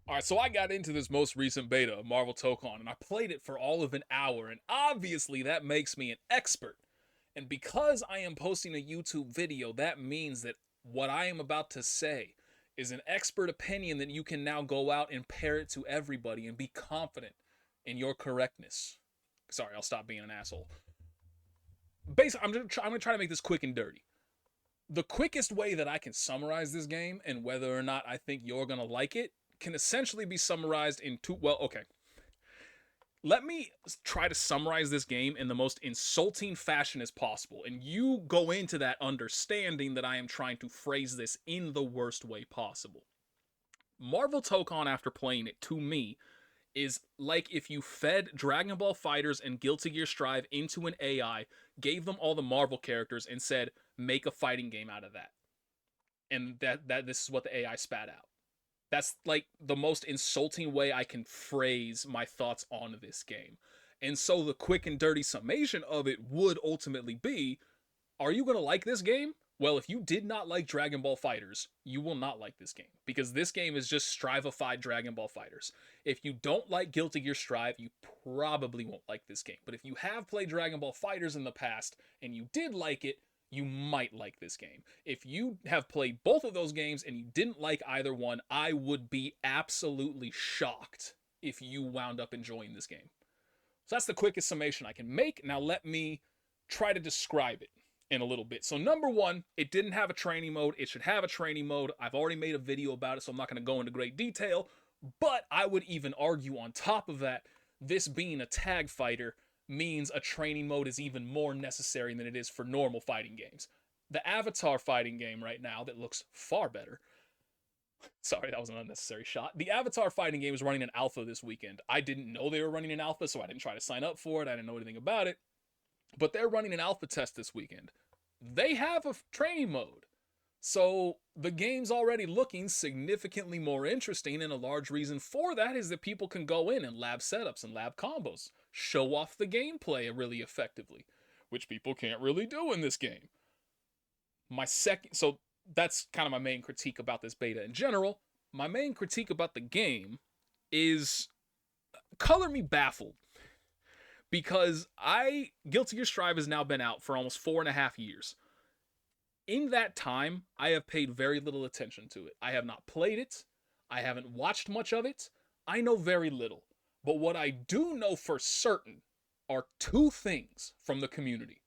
All right, so I got into this most recent beta of Marvel Tokon, and I played it for all of an hour, and obviously that makes me an expert. And because I am posting a YouTube video, that means that what I am about to say is an expert opinion that you can now go out and pair it to everybody and be confident in your correctness. Sorry, I'll stop being an asshole. Basically, I'm gonna try to make this quick and dirty. The quickest way that I can summarize this game and whether or not I think you're gonna like it can essentially be summarized in two. Well, okay. Let me try to summarize this game in the most insulting fashion as possible, and you go into that understanding that I am trying to phrase this in the worst way possible. Marvel Tokon, after playing it, to me, is like if you fed Dragon Ball Fighters and Guilty Gear Strive into an AI, gave them all the Marvel characters, and said, make a fighting game out of that. And that this is what the AI spat out. That's like the most insulting way I can phrase my thoughts on this game. And so the quick and dirty summation of it would ultimately be, are you going to like this game? Well, if you did not like Dragon Ball Fighters, you will not like this game because this game is just strivified Dragon Ball Fighters. If you don't like Guilty Gear Strive, you probably won't like this game. But if you have played Dragon Ball Fighters in the past and you did like it, you might like this game. If you have played both of those games and you didn't like either one, I would be absolutely shocked if you wound up enjoying this game. So that's the quickest summation I can make. Now let me try to describe it in a little bit. So number one, it didn't have a training mode. It should have a training mode. I've already made a video about it, so I'm not going to go into great detail. But I would even argue on top of that, this being a tag fighter means a training mode is even more necessary than it is for normal fighting games. The Avatar fighting game right now that looks far better. Sorry, that was an unnecessary shot. The Avatar fighting game is running an alpha this weekend. I didn't know they were running an alpha, so I didn't try to sign up for it. I didn't know anything about it. But they're running an alpha test this weekend. They have a training mode. So the game's already looking significantly more interesting, and a large reason for that is that people can go in and lab setups and lab combos, show off the gameplay really effectively, which people can't really do in this game. So that's kind of my main critique about this beta in general. My main critique about the game is color me baffled because Guilty Gear Strive has now been out for almost 4.5 years. In that time, I have paid very little attention to it. I have not played it. I haven't watched much of it. I know very little. But what I do know for certain are two things from the community.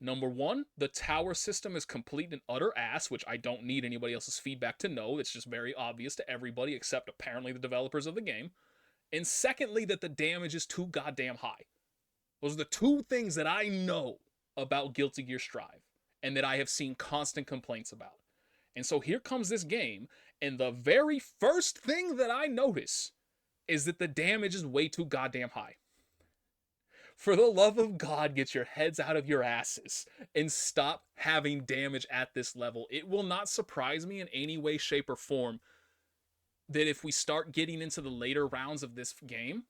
Number one, the tower system is complete and utter ass, which I don't need anybody else's feedback to know. It's just very obvious to everybody except apparently the developers of the game. And secondly, that the damage is too goddamn high. Those are the two things that I know about Guilty Gear Strive and that I have seen constant complaints about. And so here comes this game, and the very first thing that I notice is that the damage is way too goddamn high. For the love of God, get your heads out of your asses and stop having damage at this level. It will not surprise me in any way, shape, or form that if we start getting into the later rounds of this game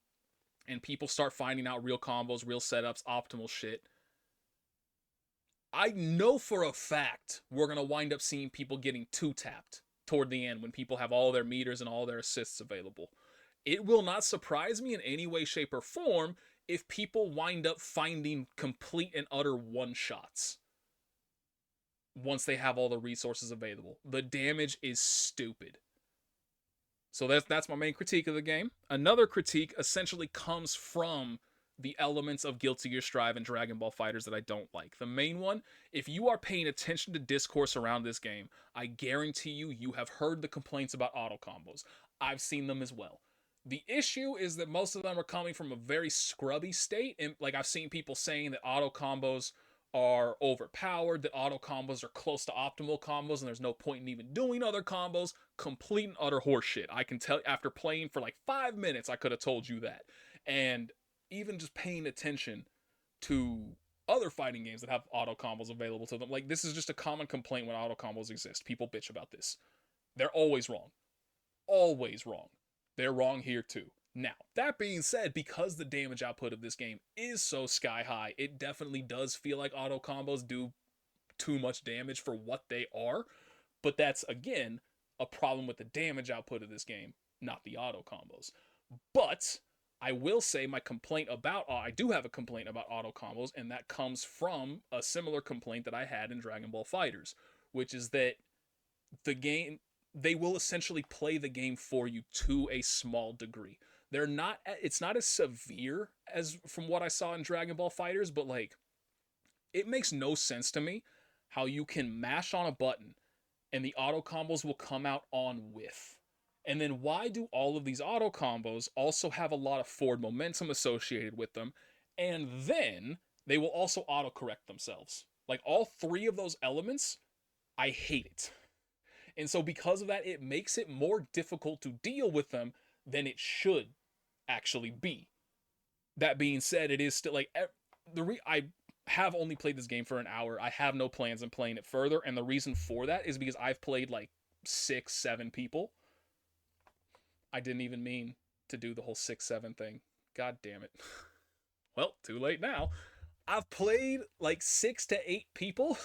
and people start finding out real combos, real setups, optimal shit, I know for a fact we're going to wind up seeing people getting two-tapped toward the end when people have all their meters and all their assists available. It will not surprise me in any way, shape, or form if people wind up finding complete and utter one-shots once they have all the resources available. The damage is stupid. So that's my main critique of the game. Another critique essentially comes from the elements of Guilty Gear Strive and Dragon Ball Fighters that I don't like. The main one, if you are paying attention to discourse around this game, I guarantee you have heard the complaints about autocombos. I've seen them as well. The issue is that most of them are coming from a very scrubby state, and like I've seen people saying that autocombos are overpowered, that autocombos are close to optimal combos, and there's no point in even doing other combos. Complete and utter horseshit. I can tell after playing for like 5 minutes, I could have told you that. And even just paying attention to other fighting games that have auto combos available to them. Like, this is just a common complaint when auto combos exist. People bitch about this. They're always wrong. Always wrong. They're wrong here too. Now, that being said, because the damage output of this game is so sky high, it definitely does feel like auto combos do too much damage for what they are. But that's, again, a problem with the damage output of this game, not the auto combos. But I will say my complaint about I do have a complaint about auto combos, and that comes from a similar complaint that I had in Dragon Ball Fighters, which is that the game they will essentially play the game for you to a small degree. They're not it's not as severe as from what I saw in Dragon Ball Fighters, but like it makes no sense to me how you can mash on a button and the auto combos will come out on whiff. And then why do all of these auto combos also have a lot of forward momentum associated with them? And then they will also auto correct themselves. Like all three of those elements, I hate it. And so because of that, it makes it more difficult to deal with them than it should actually be. That being said, it is still like I have only played this game for an hour. I have no plans on playing it further, and the reason for that is because I've played like 6, 7 people. I didn't even mean to do the whole 6, 7 thing. God damn it. Well, too late now. I've played like 6 to 8 people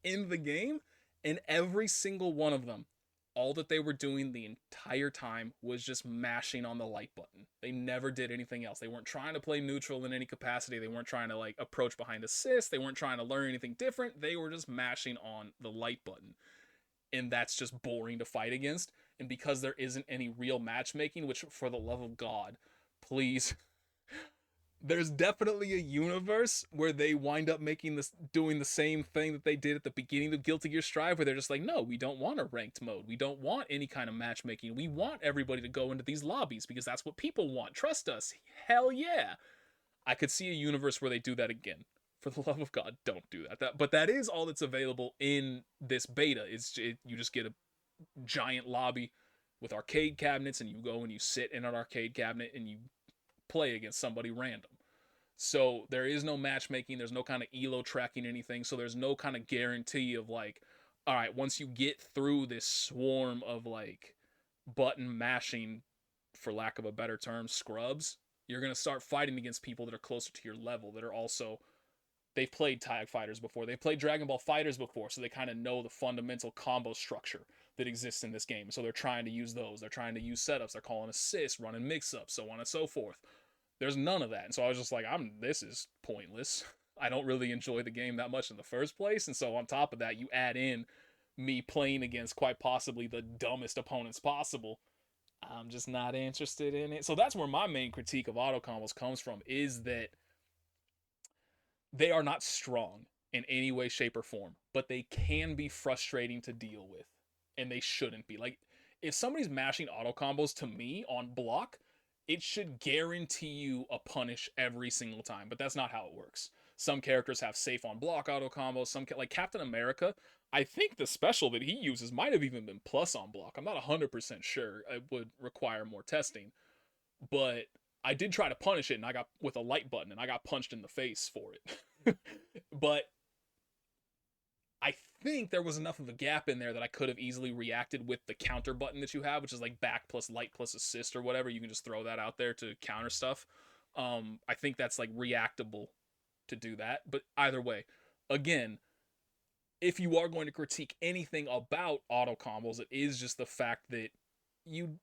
in the game, and every single one of them, all that they were doing the entire time was just mashing on the light button. They never did anything else. They weren't trying to play neutral in any capacity. They weren't trying to like approach behind assist. They weren't trying to learn anything different. They were just mashing on the light button. And that's just boring to fight against. And because there isn't any real matchmaking, which for the love of God, please, there's definitely a universe where they wind up doing the same thing that they did at the beginning of Guilty Gear Strive, where they're just like, no, we don't want a ranked mode. We don't want any kind of matchmaking. We want everybody to go into these lobbies because that's what people want. Trust us. Hell yeah. I could see a universe where they do that again. For the love of God, don't do that. But that is all that's available in this beta. You just get a giant lobby with arcade cabinets, and you go and you sit in an arcade cabinet and you play against somebody random. So there is no matchmaking. There's no kind of elo tracking anything. So there's no kind of guarantee of like, all right, once you get through this swarm of like button mashing, for lack of a better term, scrubs, you're going to start fighting against people that are closer to your level, that are also, they've played Tag Fighters before. They've played Dragon Ball Fighters before, so they kind of know the fundamental combo structure that exists in this game. So they're trying to use those. They're trying to use setups. They're calling assists, running mix-ups, so on and so forth. There's none of that. And so I was just like, this is pointless. I don't really enjoy the game that much in the first place. And so on top of that, you add in me playing against quite possibly the dumbest opponents possible. I'm just not interested in it. So that's where my main critique of auto combos comes from, is that they are not strong in any way, shape, or form, but they can be frustrating to deal with, and they shouldn't be. Like, if somebody's mashing auto combos to me on block, it should guarantee you a punish every single time, but that's not how it works. Some characters have safe on block auto combos. Like Captain America, I think the special that he uses might have even been plus on block. I'm not 100% sure. It would require more testing, but I did try to punish it, and I got with a light button, and I got punched in the face for it. But I think there was enough of a gap in there that I could have easily reacted with the counter button that you have, which is like back plus light plus assist or whatever. You can just throw that out there to counter stuff. I think that's like reactable to do that. But either way, again, if you are going to critique anything about auto combos, it is just the fact that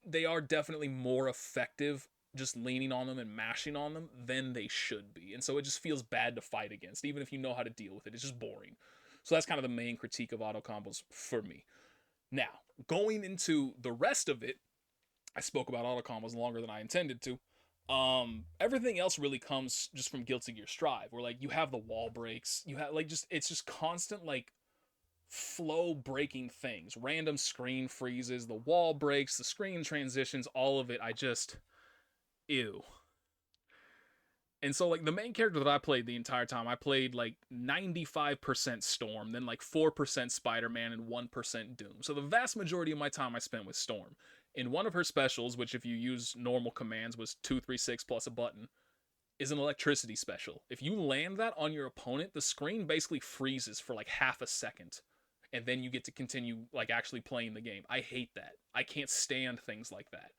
they are definitely more effective just leaning on them and mashing on them than they should be. And so it just feels bad to fight against, even if you know how to deal with it. It's just boring. So that's kind of the main critique of auto combos for me. Now, going into the rest of it, I spoke about auto combos longer than I intended to. Everything else really comes just from Guilty Gear Strive, where like you have the wall breaks, you have like it's just constant like flow breaking things, random screen freezes, the wall breaks, the screen transitions, all of it. I just ew. And so, like, the main character that I played the entire time, I played, like, 95% Storm, then, like, 4% Spider-Man, and 1% Doom. So the vast majority of my time I spent with Storm. In one of her specials, which if you use normal commands was 236 plus a button, is an electricity special. If you land that on your opponent, the screen basically freezes for, like, half a second. And then you get to continue, like, actually playing the game. I hate that. I can't stand things like that.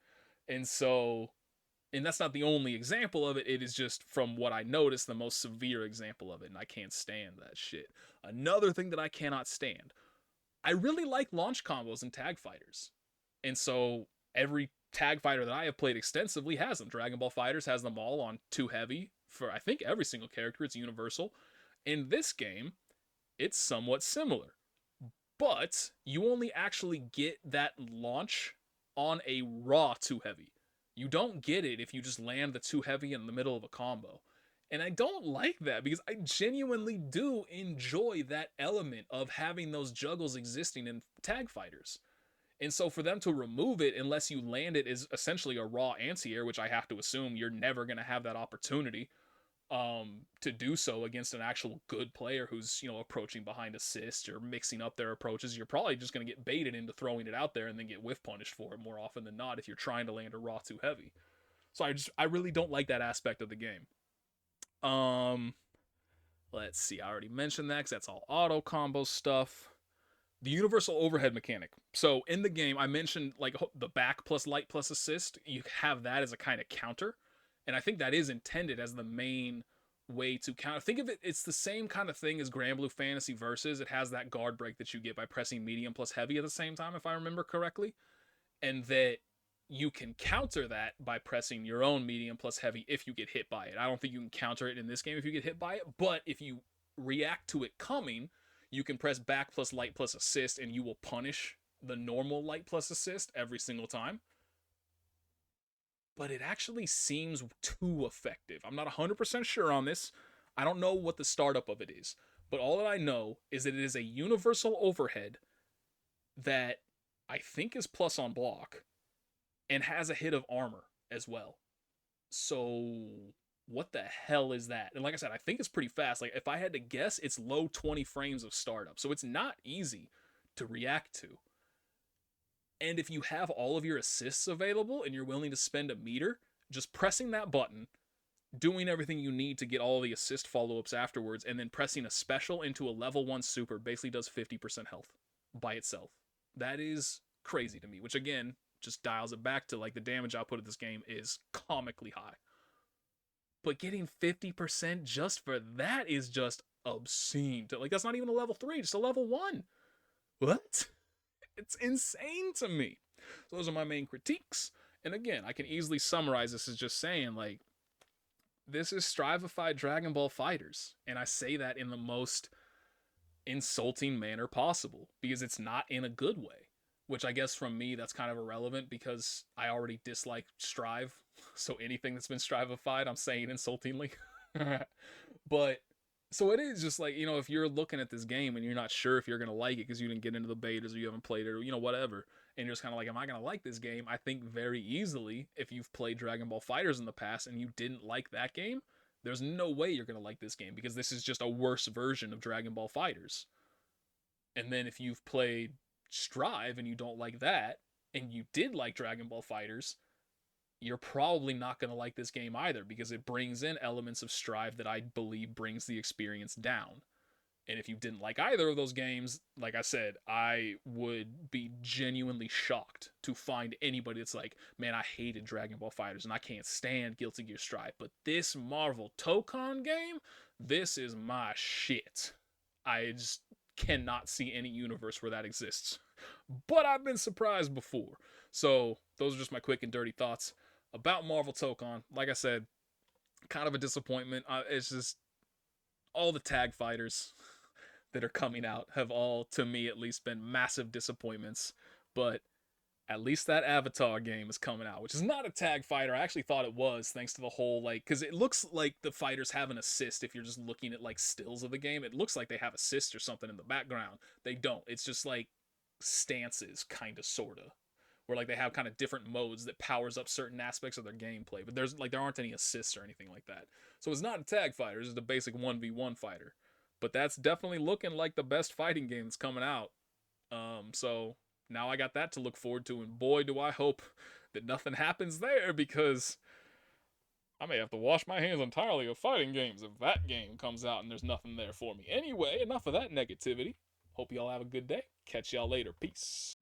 And so... And that's not the only example of it. It is just, from what I noticed, the most severe example of it. And I can't stand that shit. Another thing that I cannot stand. I really like launch combos in Tag Fighters. And so every tag fighter that I have played extensively has them. Dragon Ball FighterZ has them all on 2 heavy for I think every single character. It's universal. In this game, it's somewhat similar, but you only actually get that launch on a raw 2 heavy. You don't get it if you just land the 2 heavy in the middle of a combo. And I don't like that because I genuinely do enjoy that element of having those juggles existing in tag fighters. And so for them to remove it unless you land it is essentially a raw anti-air, which I have to assume you're never going to have that opportunity to do so against an actual good player who's, you know, approaching behind assist or mixing up their approaches. You're probably just going to get baited into throwing it out there and then get whiff punished for it more often than not if you're trying to land a raw 2 heavy. So I really don't like that aspect of the game. Let's see. I already mentioned that because that's all auto combo stuff. The universal overhead mechanic. So in the game, I mentioned like the back plus light plus assist. You have that as a kind of counter, and I think that is intended as the main way to counter. Think of it. It's the same kind of thing as Grand Blue Fantasy Versus. It has that guard break that you get by pressing medium plus heavy at the same time, if I remember correctly, and that you can counter that by pressing your own medium plus heavy if you get hit by it. I don't think you can counter it in this game if you get hit by it, but if you react to it coming, you can press back plus light plus assist and you will punish the normal light plus assist every single time. But it actually seems too effective. I'm not 100% sure on this. I don't know what the startup of it is, but all that I know is that it is a universal overhead that I think is plus on block and has a hit of armor as well. So what the hell is that? And like I said, I think it's pretty fast. Like if I had to guess, it's low 20 frames of startup. So it's not easy to react to. And if you have all of your assists available and you're willing to spend a meter, just pressing that button, doing everything you need to get all the assist follow-ups afterwards, and then pressing a special into a level 1 super basically does 50% health by itself. That is crazy to me, which again, just dials it back to like the damage output of this game is comically high. But getting 50% just for that is just obscene. Like that's not even a level 3, just a level 1. What? It's insane to me. So those are my main critiques. And again, I can easily summarize this as just saying like this is strivified Dragon Ball FighterZ, and I say that in the most insulting manner possible because it's not in a good way. Which I guess from me, that's kind of irrelevant because I already dislike Strive. So anything that's been strivified, I'm saying insultingly. But, so it is just like, you know, if you're looking at this game and you're not sure if you're going to like it because you didn't get into the betas or you haven't played it or, you know, whatever. And you're just kind of like, am I going to like this game? I think very easily, if you've played Dragon Ball FighterZ in the past and you didn't like that game, there's no way you're going to like this game because this is just a worse version of Dragon Ball FighterZ. And then if you've played Strive and you don't like that and you did like Dragon Ball FighterZ, you're probably not going to like this game either because it brings in elements of Strive that I believe brings the experience down. And if you didn't like either of those games, like I said, I would be genuinely shocked to find anybody that's like, man, I hated Dragon Ball FighterZ and I can't stand Guilty Gear Strive, but this Marvel Tokon game, this is my shit. I just cannot see any universe where that exists. But I've been surprised before. So those are just my quick and dirty thoughts about Marvel Tokon. Like I said, kind of a disappointment. It's just all the tag fighters that are coming out have all, to me at least, been massive disappointments. But at least that Avatar game is coming out, which is not a tag fighter. I actually thought it was, thanks to the whole, like, because it looks like the fighters have an assist if you're just looking at, like, stills of the game. It looks like they have assists or something in the background. They don't. It's just, like, stances, kind of, sort of. Where, like, they have kind of different modes that powers up certain aspects of their gameplay. But there's, like, there aren't any assists or anything like that. So it's not a tag fighter. It's just a basic 1v1 fighter. But that's definitely looking like the best fighting game that's coming out. So now I got that to look forward to, and boy, do I hope that nothing happens there, because I may have to wash my hands entirely of fighting games if that game comes out and there's nothing there for me. Anyway, enough of that negativity. Hope y'all have a good day. Catch y'all later. Peace.